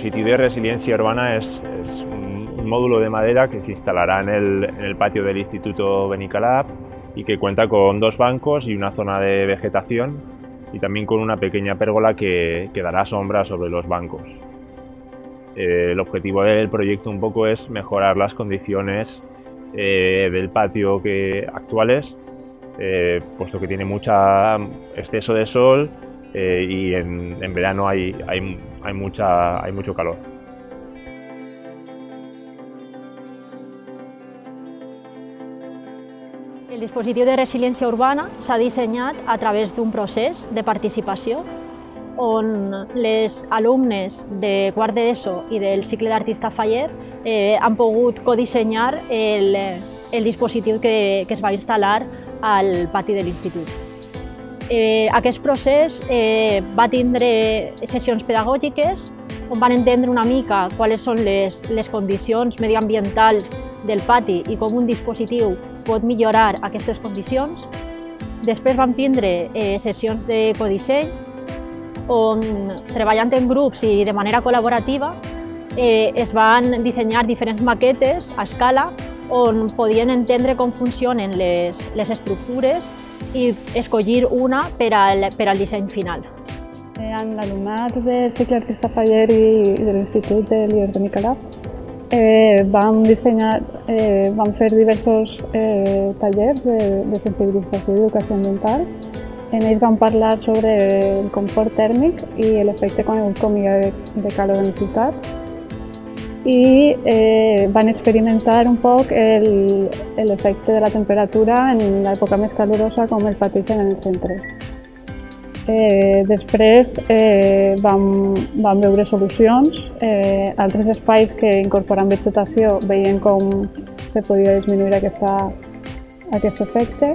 dispositivo de resiliencia urbana es un módulo de madera que se instalará en el patio del Instituto Benicalap y que cuenta con 2 bancos y una zona de vegetación y también con una pequeña pérgola que dará sombra sobre los bancos. El objetivo del proyecto un poco es mejorar las condiciones del patio actuales, puesto que tiene mucho exceso de sol y en verano hay mucho calor. El dispositiu de resiliència urbana s'ha dissenyat a través d'un procés de participació on les alumnes de quart d'ESO i del cicle d'artista Faller han pogut codissenyar el dispositiu que es va instal·lar al pati de l'institut. Aquest procés va tindre sessions pedagògiques on van entendre una mica quines són les condicions mediambientals del pati i com un dispositiu pot millorar aquestes condicions. Després vam tindre sessions de codisseny on, treballant en grups i de manera col·laborativa, es van dissenyar diferents maquetes a escala on podien entendre com funcionen les estructures i escollir una per al disseny final. Amb l'alumnat del cicle artista Faller i de l'Institut de l'IES Benicalap vam fer diversos tallers de sensibilització i educació ambiental. En ells vam parlar sobre el confort tèrmic i l'efecte conegut com de calor en ciutat i van experimentar un poc l'efecte de la temperatura en l'època més calorosa com el pateixen en el centre. Després vam veure solucions, altres espais que incorporant vegetació veien com se podia disminuir aquest efecte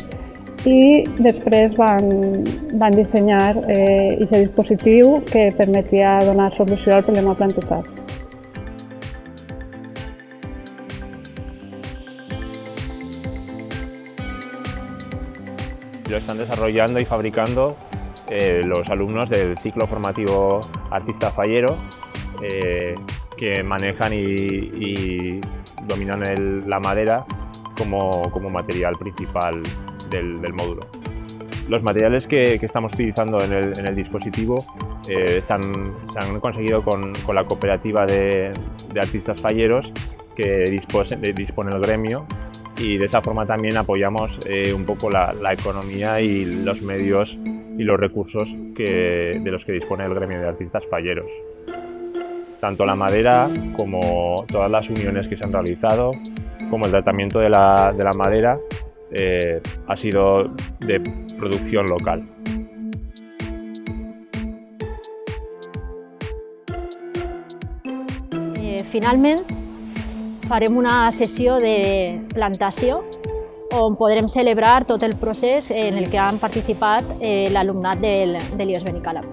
i després van dissenyar aquest dispositiu que permetia donar solució al problema plantejat. Lo están desarrollando y fabricando los alumnos del ciclo formativo Artista Fallero que manejan y dominan la madera como material principal del módulo. Los materiales que estamos utilizando en el dispositivo se han conseguido con la cooperativa de artistas falleros que dispone el gremio y de esa forma también apoyamos un poco la economía y los medios y los recursos de los que dispone el gremio de artistas falleros. Tanto la madera como todas las uniones que se han realizado, como el tratamiento de la madera, ha sido de producción local. Finalment, farem una sessió de plantació on podrem celebrar tot el procés en el que han participat l'alumnat de l'IES Benicalap.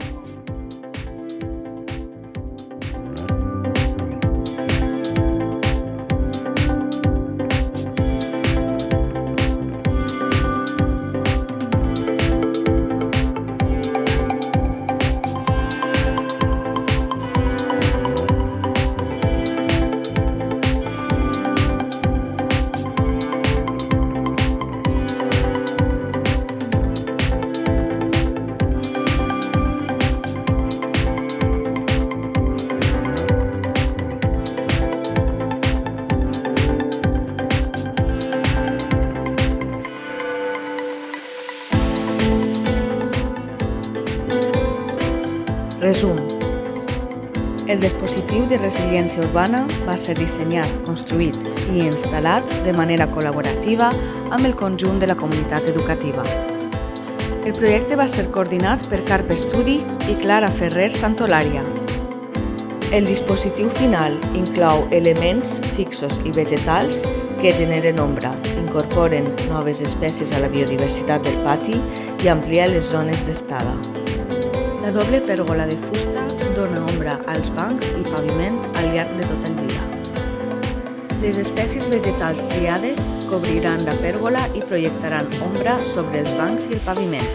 Resum. El dispositiu de resiliència urbana va ser dissenyat, construït i instal·lat de manera col·laborativa amb el conjunt de la comunitat educativa. El projecte va ser coordinat per Carpe Studi i Clara Ferrer Santolària. El dispositiu final inclou elements fixos i vegetals que generen ombra, incorporen noves espècies a la biodiversitat del pati i amplien les zones d'estada. La doble pèrgola de fusta dona ombra als bancs i paviment al llarg de tot el dia. Les espècies vegetals triades cobriran la pèrgola i projectaran ombra sobre els bancs i el paviment.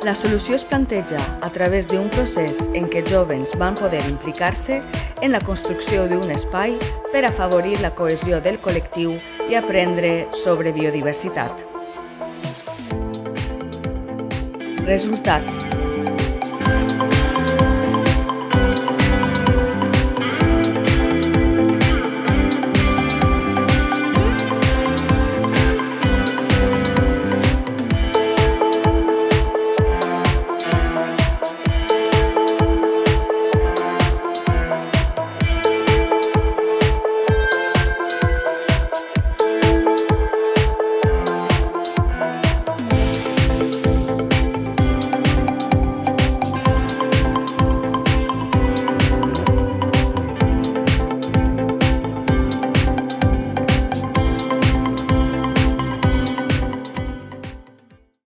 La solució es planteja a través d'un procés en què jóvens van poder implicar-se en la construcció d'un espai per afavorir la cohesió del col·lectiu i aprendre sobre biodiversitat. Resultats.